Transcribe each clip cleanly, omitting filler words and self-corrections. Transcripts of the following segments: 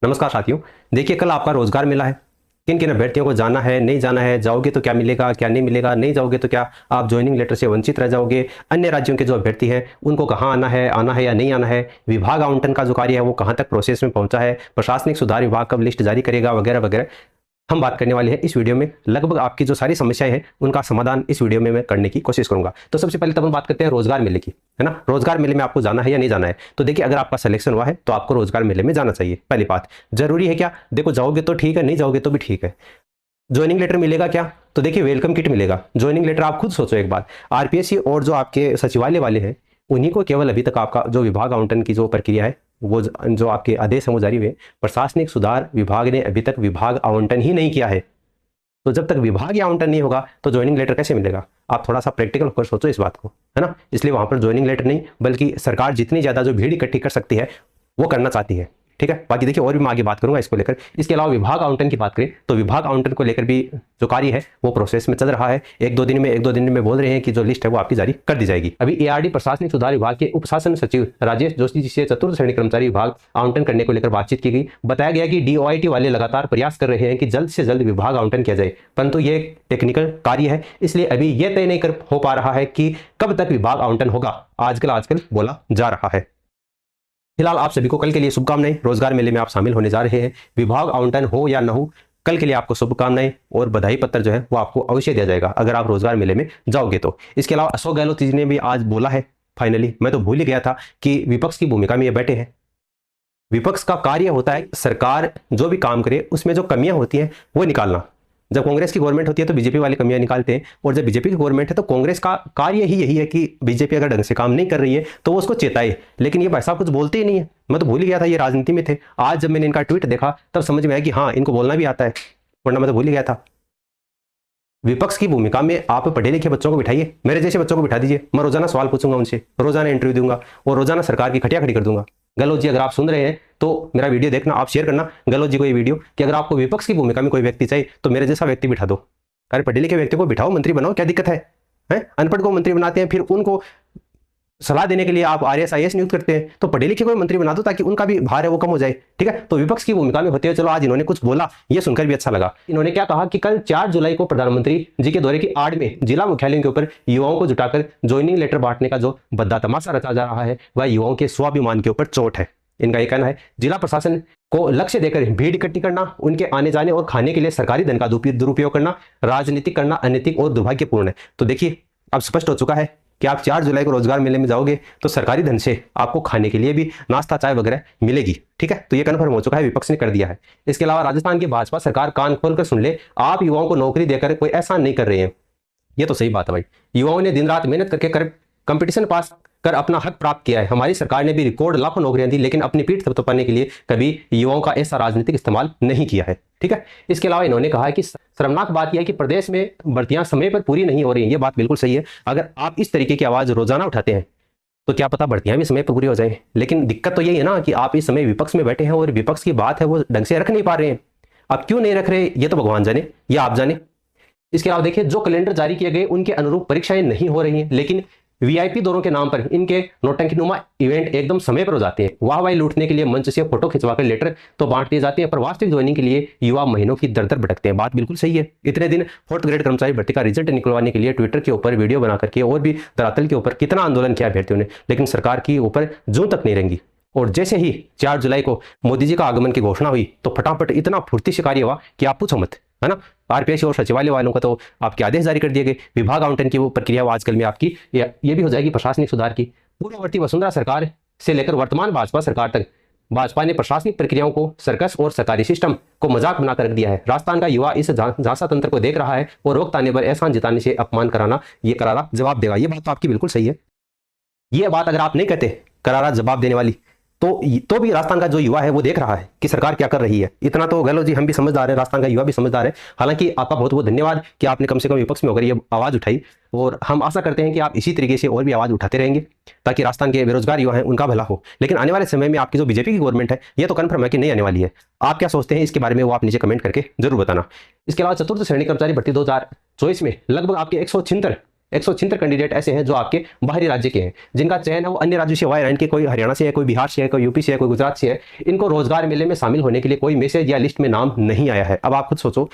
नमस्कार साथियों। देखिए, कल आपका रोजगार मिला है। किन किन अभ्यर्थियों को जाना है, नहीं जाना है, जाओगे तो क्या मिलेगा, क्या नहीं मिलेगा, नहीं जाओगे तो क्या आप ज्वाइनिंग लेटर से वंचित रह जाओगे। अन्य राज्यों के जो अभ्यर्थी हैं उनको कहाँ आना है या नहीं आना है, विभाग आवंटन का जो कार्य है वो कहाँ तक प्रोसेस में पहुंचा है, प्रशासनिक सुधार विभाग कब लिस्ट जारी करेगा, वगैरह वगैरह हम बात करने वाले हैं इस वीडियो में। लगभग आपकी जो सारी समस्याएं हैं उनका समाधान इस वीडियो में मैं करने की कोशिश करूंगा। तो सबसे पहले तब हम बात करते हैं रोजगार मेले की, है ना। रोजगार मेले में आपको जाना है या नहीं जाना है। तो देखिए, अगर आपका सिलेक्शन हुआ है तो आपको रोजगार मेले में जाना चाहिए। पहली बात, जरूरी है क्या? देखो, जाओगे तो ठीक है, नहीं जाओगे तो भी ठीक है। ज्वाइनिंग लेटर मिलेगा क्या? तो देखिए, वेलकम किट मिलेगा। ज्वाइनिंग लेटर आप खुद सोचो एक बार, आरपीएससी और जो आपके सचिवालय वाले हैं उन्हीं को केवल अभी तक आपका जो विभाग आवंटन की जो प्रक्रिया है, वो जो आपके आदेश हैं वो जारी हुए। प्रशासनिक सुधार विभाग ने अभी तक विभाग आवंटन ही नहीं किया है। तो जब तक विभाग आवंटन नहीं होगा तो ज्वाइनिंग लेटर कैसे मिलेगा? आप थोड़ा सा प्रैक्टिकल होकर सोचो इस बात को, है ना। इसलिए वहां पर ज्वाइनिंग लेटर नहीं, बल्कि सरकार जितनी ज्यादा जो भीड़ इकट्ठी कर सकती है वो करना चाहती है। ठीक है, बाकी देखिए और भी मैं आगे बात करूंगा इसको लेकर। इसके अलावा विभाग आवंटन की बात करें तो विभाग आवंटन को लेकर भी जो कार्य है वो प्रोसेस में चल रहा है। एक दो दिन में बोल रहे हैं कि जो लिस्ट है वो आपकी जारी कर दी जाएगी। अभी एआरडी प्रशासनिक सुधार विभाग के उप शासन सचिव राजेश जोशी जी से चतुर्थ श्रेणी कर्मचारी विभाग आवंटन करने को लेकर बातचीत की गई। बताया गया कि डीओआईटी वाले लगातार प्रयास कर रहे हैं कि जल्द से जल्द विभाग आवंटन किया जाए, परंतु ये टेक्निकल कार्य है, इसलिए अभी यह तय नहीं कर हो पा रहा है कि कब तक विभाग आवंटन होगा। आजकल बोला जा रहा है। फिलहाल आप सभी को कल के लिए शुभकामनाएं। रोजगार मेले में आप शामिल होने जा रहे हैं, विभाग आवंटन हो या न हो, कल के लिए आपको शुभकामनाएं और बधाई पत्र जो है वो आपको अवश्य दिया जाएगा अगर आप रोजगार मेले में जाओगे तो। इसके अलावा अशोक गहलोत जी ने भी आज बोला है, फाइनली, मैं तो भूल ही गया था कि विपक्ष की भूमिका में ये बैठे हैं। विपक्ष का कार्य होता है सरकार जो भी काम करे उसमें जो कमियां होती हैं वो निकालना। जब कांग्रेस की गवर्नमेंट होती है तो बीजेपी वाली कमियां निकालते हैं, और जब बीजेपी की गवर्नमेंट है तो कांग्रेस का कार्य ही यही है कि बीजेपी अगर ढंग से काम नहीं कर रही है तो वो उसको चेताए। लेकिन ये भाई साहब कुछ बोलते ही नहीं है। मैं तो भूल ही गया था ये राजनीति में थे। आज जब मैंने इनका ट्वीट देखा तब समझ में आया कि हाँ, इनको बोलना भी आता है, वरना मैं तो भूल ही गया था। विपक्ष की भूमिका में आप पढ़े लिखे बच्चों को बिठाइए, मेरे जैसे बच्चों को बिठा दीजिए। मैं रोजाना सवाल पूछूंगा उनसे, रोजाना इंटरव्यू दूंगा और रोजाना सरकार की खटिया खड़ी कर दूंगा। गहलोत जी, अगर आप सुन रहे हैं तो मेरा वीडियो देखना, आप शेयर करना गहलोत जी को ये वीडियो, कि अगर आपको विपक्ष की भूमिका में कोई व्यक्ति चाहिए तो मेरे जैसा व्यक्ति बिठा दो। अरे पढ़े लिखे व्यक्ति को बिठाओ, मंत्री बनाओ, क्या दिक्कत है? अनपढ़ को मंत्री बनाते हैं, फिर उनको सलाह देने के लिए आप आरएस आईएएस नियुक्त करते हैं। तो पढ़े लिखे को मंत्री बना दो ताकि उनका भी भार है वो कम हो जाए। ठीक है, तो विपक्ष की भूमिका में होते हुए चलो आज इन्होंने कुछ बोला, ये सुनकर भी अच्छा लगा। इन्होंने क्या कहा कि कल 4 जुलाई को प्रधानमंत्री जी के दौरे की आड़ में जिला मुख्यालयों के ऊपर युवाओं को जुटाकर ज्वाइनिंग लेटर बांटने का जो बद्दा तमाशा रचा जा रहा है वह युवाओं के स्वाभिमान के ऊपर चोट है। इनका यह कहना है जिला प्रशासन को लक्ष्य देकर भीड़ इकट्ठी करना, उनके आने जाने और खाने के लिए सरकारी धन का दुरुपयोग करना, राजनीतिक करना अनैतिक और दुर्भाग्यपूर्ण है। तो देखिए, अब स्पष्ट हो चुका है कि आप 4 जुलाई को रोजगार मेले में जाओगे तो सरकारी धन से आपको खाने के लिए भी नाश्ता चाय वगैरह मिलेगी। ठीक है, तो ये कन्फर्म हो चुका है, विपक्ष ने कर दिया है। इसके अलावा राजस्थान की भाजपा सरकार कान खोलकर सुन ले, आप युवाओं को नौकरी देकर कोई एहसान नहीं कर रहे हैं। ये तो सही बात है भाई, युवाओं ने दिन रात मेहनत करके कंपटीशन पास कर अपना हक प्राप्त किया है। हमारी सरकार ने भी रिकॉर्ड लाखों नौकरियां दी, लेकिन अपनी पीठ थपथपाने के लिए कभी युवाओं का ऐसा राजनीतिक इस्तेमाल नहीं किया है। ठीक है, इसके अलावा इन्होंने कहा है कि शर्मनाक बात यह है कि प्रदेश में भर्तियां समय पर पूरी नहीं हो रही हैं। ये बात बिल्कुल सही है। अगर आप इस तरीके की आवाज रोजाना उठाते हैं तो क्या पता भर्तियां भी समय पर पूरी हो जाए। लेकिन दिक्कत तो यही है ना कि आप इस समय विपक्ष में बैठे हैं और विपक्ष की बात है वो ढंग से रख नहीं पा रहे हैं। अब क्यों नहीं रख रहे ये तो भगवान जाने या आप जाने। इसके अलावा देखिए, जो कैलेंडर जारी किए गए उनके अनुरूप परीक्षाएं नहीं हो रही हैं, लेकिन वीआईपी दौरों के नाम पर इनके नौटंकीनुमा इवेंट एकदम समय पर हो जाते हैं। वाहवाही लूटने के लिए मंच से फोटो खिंचवाकर लेटर तो बांट दिए जाते हैं, पर वास्तविक ज्वाइनिंग के लिए युवा महीनों की दर भटकते हैं। बात बिल्कुल सही है। इतने दिन 4th ग्रेड कर्मचारी भर्ती का रिजल्ट निकलवाने के लिए ट्विटर के ऊपर वीडियो बना करके और भी धरातल के ऊपर कितना आंदोलन किया अभ्यर्थियों ने, लेकिन सरकार की ऊपर जूं तक नहीं रेंगी। और जैसे ही 4 जुलाई को मोदी जी का आगमन की घोषणा हुई तो फटाफट इतना फुर्ती से कार्य हुआ कि आप पूछो मत, है ना। आरपीएस और सचिवालय वालों का तो आपके आदेश जारी कर दिए गए। विभाग आवंटन की वो प्रक्रिया वो आजकल में आपकी ये भी हो जाएगी प्रशासनिक सुधार की। पूर्ववर्ती वसुंधरा सरकार से लेकर वर्तमान भाजपा सरकार तक भाजपा ने प्रशासनिक प्रक्रियाओं को सर्कस और सरकारी सिस्टम को मजाक बनाकर रख दिया है। राजस्थान का युवा इस झांसा तंत्र को देख रहा है और रोक ताने पर एहसान जताने से अपमान कराना ये करारा जवाब देगा। ये बात तो आपकी बिल्कुल सही है। ये बात अगर आप नहीं कहते करारा जवाब देने वाली तो भी राजस्थान का जो युवा है वो देख रहा है कि सरकार क्या कर रही है। इतना तो गहलोत जी हम भी समझदार है, राजस्थान का युवा भी समझदार है। हालांकि आपका बहुत बहुत धन्यवाद कि आपने कम से कम विपक्ष में होकर ये आवाज उठाई, और हम आशा करते हैं कि आप इसी तरीके से और भी आवाज उठाते रहेंगे ताकि राजस्थान के बेरोजगार युवा हैं उनका भला हो। लेकिन आने वाले समय में आपकी जो बीजेपी की गवर्नमेंट है ये तो कन्फर्म है कि नहीं आने वाली है। आप क्या सोचते हैं इसके बारे में वो आप नीचे कमेंट करके जरूर बताना। इसके अलावा चतुर्थ श्रेणी कर्मचारी भर्ती 2024 में लगभग आपके 176 176 कैंडिडेट ऐसे हैं जो आपके बाहरी राज्य के हैं, जिनका चयन है वो अन्य राज्यों से हुआ है, कोई हरियाणा से है, कोई बिहार से है, कोई यूपी से है, कोई गुजरात से है। इनको रोजगार मेले में शामिल होने के लिए कोई मैसेज या लिस्ट में नाम नहीं आया है। अब आप खुद सोचो,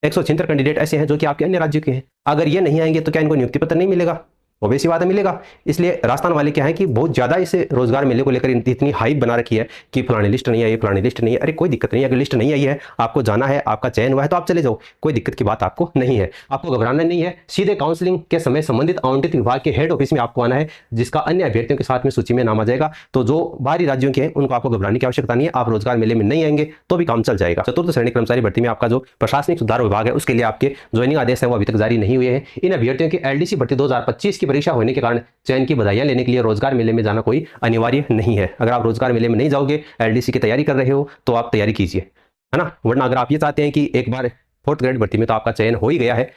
176 कैंडिडेट ऐसे हैं जो कि आपके अन्य राज्यों के हैं, अगर ये नहीं आएंगे तो क्या इनको नियुक्ति पत्र नहीं मिलेगा? ऑब्वियसली बात है, मिलेगा। इसलिए राजस्थान वाले क्या है कि बहुत ज्यादा इसे रोजगार मेले को लेकर इतनी हाइप बना रखी है कि फलानी लिस्ट नहीं आई, फलानी लिस्ट नहीं है। अरे कोई दिक्कत नहीं है, अगर लिस्ट नहीं आई है, आपको जाना है, आपका चयन हुआ है तो आप चले जाओ, कोई दिक्कत की बात आपको नहीं है। आपको घबराना नहीं है, सीधे काउंसलिंग के समय संबंधित आवंटित विभाग के हेड ऑफिस में आपको आना है, जिसका अन्य अभ्यर्थियों के साथ में सूची में नाम आ जाएगा। तो जो बाहरी राज्यों के हैं उनको आपको घबराने की आवश्यकता नहीं है, आप रोजगार मेले में नहीं आएंगे तो भी काम चल जाएगा। चतुर्थ श्रेणी कर्मचारी भर्ती में आपका जो प्रशासनिक सुधार विभाग है उसके लिए आपके ज्वाइनिंग आदेश है वो अभी तक जारी नहीं हुए हैं। इन अभ्यर्थियों की एलडीसी भर्ती 2025 की परीक्षा होने के कारण चयन की बधाइयां लेने के लिए रोजगार मेले में जाना कोई अनिवार्य नहीं है। अगर आप रोजगार मेले में नहीं जाओगे, एलडीसी की तैयारी कर रहे हो तो आप तैयारी कीजिए, है ना। वरना अगर आप ये चाहते हैं कि एक बार 4th ग्रेड भर्ती में तो आपका चयन हो ही गया है,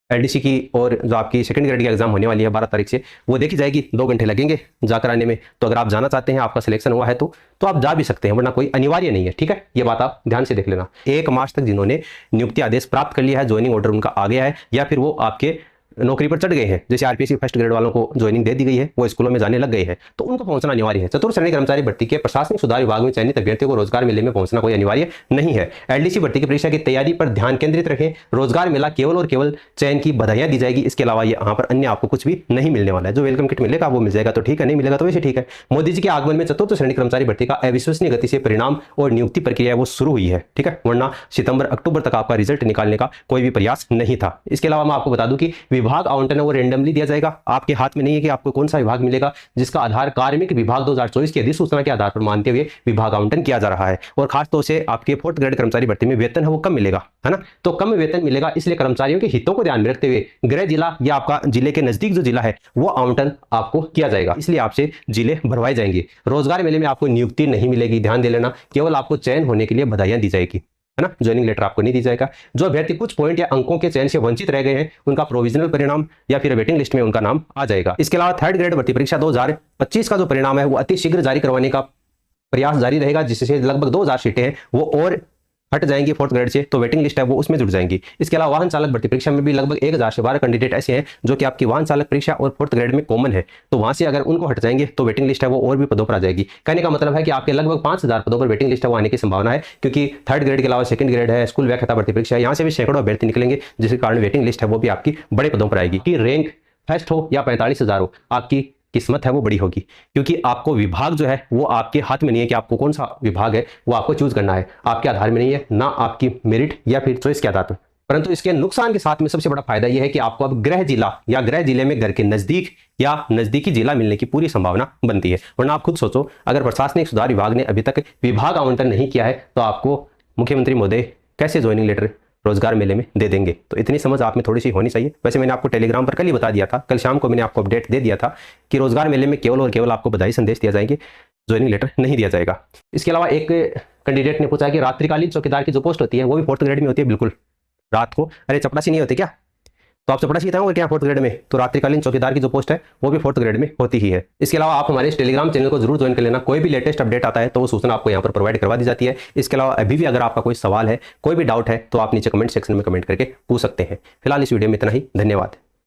एलडीसी की और जो आपकी 2nd ग्रेड की एग्जाम होने वाली है 12 तारीख से, वो देखी जाएगी, 2 घंटे लगेंगे जाकर आने में। तो अगर आप जाना चाहते हैं, आपका सिलेक्शन हुआ है तो आप जा भी सकते हैं, वरना कोई अनिवार्य नहीं है। ठीक है, ये बात आप ध्यान से देख लेना। 1 मार्च तक जिन्होंने नियुक्ति आदेश प्राप्त कर लिया है, ज्वाइनिंग ऑर्डर उनका आ गया है, या फिर वो आपके नौकरी पर चढ़ गए हैं, जैसे आरपीएससी 1st ग्रेड वालों को ज्वाइनिंग दे दी गई है, वो स्कूलों में जाने लग गए हैं, तो उनको पहुंचना अनिवार्य है। चतुर्थ श्रेणी कर्मचारी भर्ती के प्रशासनिक सुधार विभाग में चयनित अभ्यर्थियों को रोजगार मेले में पहुंचना कोई अनिवार्य नहीं है। एलडीसी भर्ती की परीक्षा की तैयारी पर ध्यान केंद्रित रखें। रोजगार मेला केवल और केवल चयन की बधाइयां दी जाएगी, इसके अलावा यहाँ पर अन्य आपको कुछ भी नहीं मिलने वाला है। जो वेलकम किट मिलेगा वो मिल जाएगा तो ठीक है, नहीं मिलेगा तो वैसे ठीक है। मोदी जी के आगमन में चतुर्थ श्रेणी कर्मचारी भर्ती का अविश्वसनीय गति से परिणाम और नियुक्ति प्रक्रिया वो शुरू हुई है। ठीक है, वरना सितंबर अक्टूबर तक आपका रिजल्ट निकालने का कोई भी प्रयास नहीं था। इसके अलावा मैं आपको बता दूं कि विभाग आवंटन है वो रेंडमली दिया जाएगा, आपके हाथ में नहीं है कि आपको कौन सा विभाग मिलेगा, जिसका आधार कार्मिक विभाग 2024 की अधिसूचना के आधार पर मानते हुए विभाग आवंटन किया जा रहा है। और खासतौर से आपके 4th ग्रेड कर्मचारी भर्ती में वेतन है वो कम मिलेगा, है ना। तो कम वेतन मिलेगा, इसलिए कर्मचारियों के हितों को ध्यान में रखते हुए गृह जिला या आपका जिले के नजदीक जो जिला है वो आवंटन आपको किया जाएगा, इसलिए आपसे जिले भरवाए जाएंगे। रोजगार मेले में आपको नियुक्ति नहीं मिलेगी, ध्यान दे लेना, केवल आपको चयन होने के लिए बधाइयां दी जाएगी, है ना। ज्वाइनिंग लेटर आपको नहीं दी जाएगा। जो अभ्यर्थी कुछ पॉइंट या अंकों के चयन से वंचित रह गए हैं, उनका प्रोविजनल परिणाम या फिर वेटिंग लिस्ट में उनका नाम आ जाएगा। इसके अलावा 3rd ग्रेड भर्ती परीक्षा 2025 का जो परिणाम है वो अति शीघ्र जारी करवाने का प्रयास जारी रहेगा, जिससे लगभग 2000 सीटें हैं वो और हट जाएंगी 4th ग्रेड से, तो वेटिंग लिस्ट है वो उसमें जुड़ जाएंगी। इसके अलावा वाहन चालक भर्ती परीक्षा में भी लगभग 1000 से 12 कैंडिडेट ऐसे हैं जो कि आपकी वाहन चालक परीक्षा और 4th ग्रेड में कॉमन है, तो वहां से अगर उनको हट जाएंगे तो वेटिंग लिस्ट है वो और भी पदों पर आ जाएगी। कहने का मतलब है कि आपके लगभग 5000 पदों पर वेटिंग लिस्ट है वो आने की संभावना है, क्योंकि 3rd ग्रेड के अलावा 2nd ग्रेड है, स्कूल व्याख्याता भर्ती परीक्षा, यहाँ से भी सैकड़ों अभ्यर्थी निकलेंगे, जिसके कारण वेटिंग लिस्ट है वो भी आपकी बड़े पदों पर आएगी। कि रैंक फर्स्ट हो या 45,000 हो, आपकी किस्मत है वो बड़ी होगी, क्योंकि आपको विभाग जो है वो आपके हाथ में नहीं है कि आपको कौन सा विभाग है वो आपको चूज करना है, आपके आधार में नहीं है, ना आपकी मेरिट या फिर चॉइस के आधार पर। परंतु इसके नुकसान के साथ में सबसे बड़ा फायदा यह है कि आपको अब गृह जिला या गृह जिले में घर के नजदीक या नजदीकी जिला मिलने की पूरी संभावना बनती है। वरना आप खुद सोचो, अगर प्रशासनिक सुधार विभाग ने अभी तक विभाग आवंटन नहीं किया है तो आपको मुख्यमंत्री महोदय कैसे ज्वाइनिंग लेटर रोजगार मेले में दे देंगे। तो इतनी समझ आप में थोड़ी सी होनी चाहिए। वैसे मैंने आपको टेलीग्राम पर कल ही बता दिया था, कल शाम को मैंने आपको अपडेट दे दिया था कि रोजगार मेले में केवल और केवल आपको बधाई संदेश दिया जाएंगे, ज्वाइनिंग लेटर नहीं दिया जाएगा। इसके अलावा एक कैंडिडेट ने पूछा कि रात्रिकालीन चौकीदार की जो पोस्ट होती है वो भी 4th ग्रेड में होती है। बिल्कुल, रात को, अरे चपरासी नहीं होती क्या? तो आप चपरासी था क्या 4th ग्रेड में? तो रात्रिकालीन चौकीदार की जो पोस्ट है वो भी 4th ग्रेड में होती ही है। इसके अलावा आप हमारे इस टेलीग्राम चैनल को जरूर ज्वाइन कर लेना, कोई भी लेटेस्ट अपडेट आता है तो वो सूचना आपको यहाँ पर प्रोवाइड करवा दी जाती है। इसके अलावा अभी भी अगर आपका कोई सवाल है, कोई भी डाउट है तो आप नीचे कमेंट सेक्शन में कमेंट करके पूछ सकते हैं। फिलहाल इस वीडियो में इतना ही, धन्यवाद।